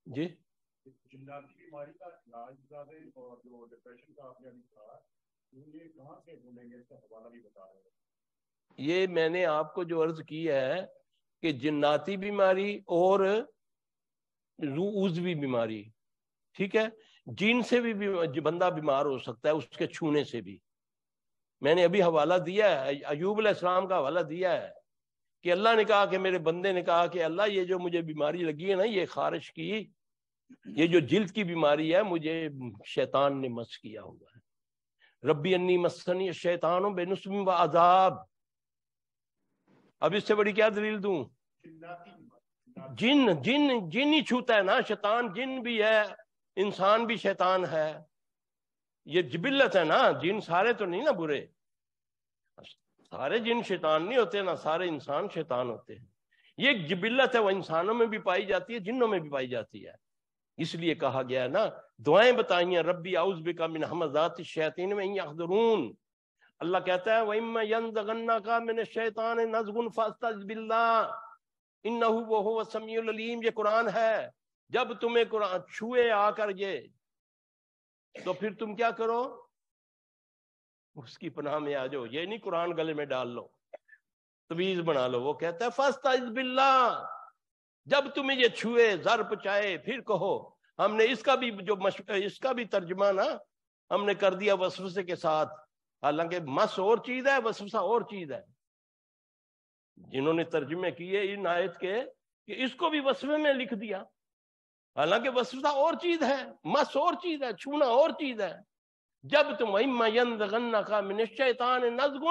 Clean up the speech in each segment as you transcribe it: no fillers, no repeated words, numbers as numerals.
جی جناتی بیماری کا علاج زیادہ اور جو ڈپریشن کا آپ نے ابھی کہا یہ کہاں سے ڈھونڈیں گے، اس کا حوالہ بھی بتا رہے ہیں؟ یہ میں نے آپ کو جو عرض کی ہے کہ جناتی بیماری اور عضوی بیماری، ٹھیک ہے، جن سے بھی بندہ بیمار ہو سکتا ہے، اس کے چھونے سے بھی. میں نے ابھی حوالہ دیا ہے، ایوب علیہ السلام کا حوالہ دیا ہے کہ اللہ نے کہا کہ میرے بندے نے کہا کہ اللہ یہ جو مجھے بیماری لگی ہے نا، یہ خارش کی، یہ جو جلد کی بیماری ہے، مجھے شیطان نے مس کیا ہوا ہے. ربی انی مسنی الشیطان بنصب و عذاب. اب اس سے بڑی کیا دلیل دوں؟ جن ہی چھوتا ہے نا شیطان، جن بھی ہے، انسان بھی شیطان ہے. یہ جبلت ہے نا، جن سارے تو نہیں نا برے، سارے جن شیطان نہیں ہوتے، نہ سارے انسان شیطان ہوتے ہیں. یہ ایک جبلت ہے، وہ انسانوں میں بھی پائی جاتی ہے، جنوں میں بھی پائی جاتی ہے. اس لیے کہا گیا ہے نا، دعائیں بتائیں ہیں، ربی اعوذ بک من ہمزات الشیاطین و ان یحضرون. اللہ کہتا ہے وَإِمَّا يَنزَغَنَّكَ مِنَ الشَّيْطَانِ نَزْغٌ فَاسْتَعِذْ بِاللَّهِ إِنَّهُ وَهُوَ السَّمِيعُ الْعَلِيمُ. یہ قرآن ہے. جب تمہیں قرآن چھوئے آ کر یہ، تو پھر تم کیا کرو؟ اس کی پناہ میں آ جاؤ. یہ نہیں قرآن گلے میں ڈال لو، تویز بنا لو. وہ کہتا ہے فَاسْتَعِذْ بِاللَّهِ. جب تمہیں یہ چھوئے، زر پچائے، پھر کہو. ہم نے اس کا بھی اس کا بھی ترجمہ نا ہم نے کر دیا وسوسے کے ساتھ، حالانکہ مس اور چیز ہے، وسوسہ اور چیز ہے. جنہوں نے ترجمے کیے ان آیت کے کہ اس کو بھی وسوسے میں لکھ دیا، حالانکہ وسوسہ اور چیز ہے، مس اور چیز ہے، چھونا اور چیز ہے. جب تم وَإِمَّا يَنزَغَنَّكَ مِنَ الشَّيْطَانِ نَزْغٌ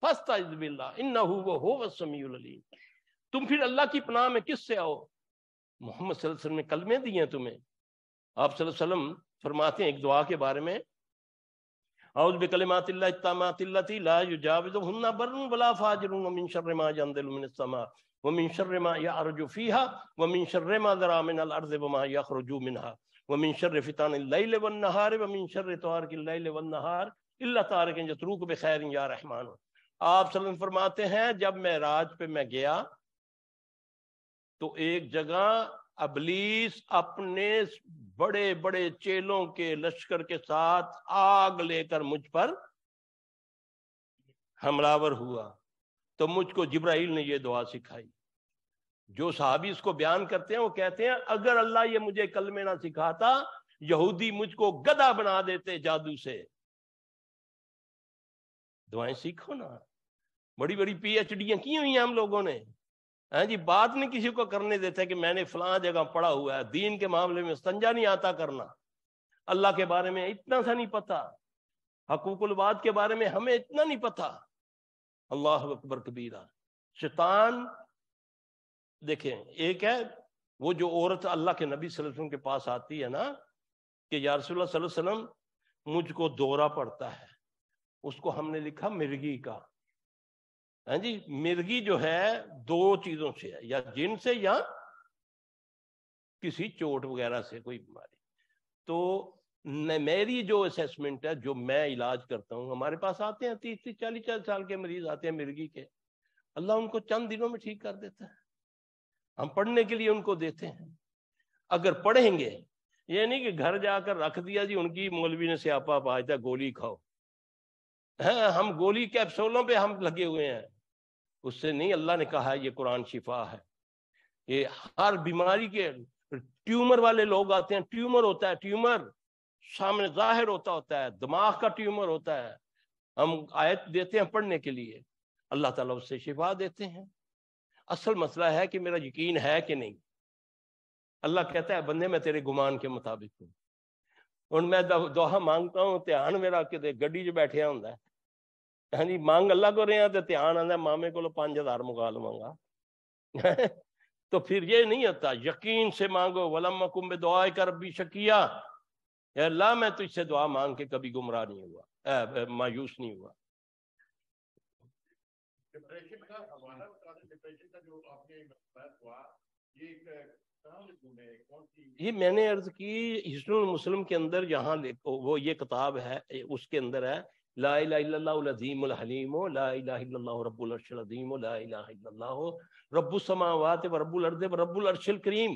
فَاسْتَعِذْ بِاللَّهِ إِنَّهُ وَهُوَ السَّمِيعُ الْعَلِيمُ. تم پھر اللہ کی پناہ میں کس سے آؤ؟ محمد صلی اللہ علیہ وسلم نے کلمے دیے ہیں تمہیں. آپ صلی اللہ علیہ وسلم فرماتے ہیں ایک دعا کے بارے میں، اعوذ بکلمات اللہ التامات اللتی لا یجاوزہن بر ولا فاجر ومن شر ما ينزل من السماء ومن شر ما يعرج فيها ومن شر ما ذرا من الارض وما يخرج منها ومن شر فتن الليل والنهار ومن شر طارق الليل والنهار الا طارق يطرق بخير یا رحمان. آپ صلی اللہ علیہ وسلم فرماتے ہیں جب معراج پہ میں گیا تو ایک جگہ ابلیس اپنے بڑے بڑے چیلوں کے لشکر کے ساتھ آگ لے کر مجھ پر حملہ ہوا. تو مجھ کو جبرائیل نے یہ دعا سکھائی. جو صحابی اس کو بیان کرتے ہیں وہ کہتے ہیں اگر اللہ یہ مجھے کلمے نہ سکھاتا، یہودی مجھ کو گدھا بنا دیتے جادو سے. دعائیں سیکھو نا. بڑی بڑی پی ایچ ڈیاں کی ہوئی ہیں ہم لوگوں نے، ہاں جی، بات نہیں کسی کو کرنے دیتے کہ میں نے فلاں جگہ پڑھا ہوا ہے. دین کے معاملے میں استنجا نہیں آتا کرنا، اللہ کے بارے میں اتنا سا نہیں پتا، حقوق العباد کے بارے میں ہمیں اتنا نہیں پتا. اللہ اکبر کبیرہ. شیطان دیکھیں، ایک ہے وہ جو عورت اللہ کے نبی صلی اللہ علیہ وسلم کے پاس آتی ہے نا کہ یا رسول اللہ صلی اللہ علیہ وسلم مجھ کو دورہ پڑتا ہے، اس کو ہم نے لکھا مرگی کا. ہاں جی، مرگی جو ہے دو چیزوں سے ہے، یا جن سے یا کسی چوٹ وغیرہ سے کوئی بیماری. تو میری جو اسیسمنٹ ہے، جو میں علاج کرتا ہوں، ہمارے پاس آتے ہیں 30-40 سال کے مریض آتے ہیں مرگی کے، اللہ ان کو چند دنوں میں ٹھیک کر دیتا ہے. ہم پڑھنے کے لیے ان کو دیتے ہیں. اگر پڑھیں گے، یہ نہیں کہ گھر جا کر رکھ دیا جی ان کی مولوی نے سیاپا پایا گولی کھاؤ. ہم گولی کیپسولوں پہ ہم لگے ہوئے ہیں، اس سے نہیں. اللہ نے کہا ہے یہ قرآن شفا ہے. یہ ہر بیماری کے ٹیومر والے لوگ آتے ہیں، ٹیومر ہوتا ہے، ٹیومر سامنے ظاہر ہوتا ہے، دماغ کا ٹیومر ہوتا ہے. ہم آیت دیتے ہیں پڑھنے کے لیے، اللہ تعالیٰ اس سے شفا دیتے ہیں. اصل مسئلہ ہے کہ میرا یقین ہے کہ نہیں. اللہ کہتا ہے بندے میں تیرے گمان کے مطابق ہوں. اور میں دعا مانگتا ہوں، دھیان میرا کتے گڈی جو بیٹھیا ہوں ہے، ہاں جی، مانگ اللہ کو رہے ہیں تو دھیان آتا ہے مامے کو 5000 منگا لواں گا. تو پھر یہ نہیں ہوتا. یقین سے مانگو. ولم اکن بدعائک ربی شقیا. اے اللہ میں تجھ سے دعا مانگ کے کبھی گمراہ نہیں ہوا، مایوس نہیں ہوا. ڈپریشن کا حوالہ بتا دیں. ڈپریشن کا جو آپ نے بحث ہوا، یہ کہاں سے ڈھونڈے، کون سی؟ یہ میں نے عرض کی حسن المسلم کے اندر، یہاں وہ یہ کتاب ہے، اس کے اندر ہے لا الہ الا اللہ العظیم الحلیم، لا الہ الا اللہ رب العرش العظیم، لا الہ الا اللہ رب السماوات و رب الارض و رب العرش الکریم.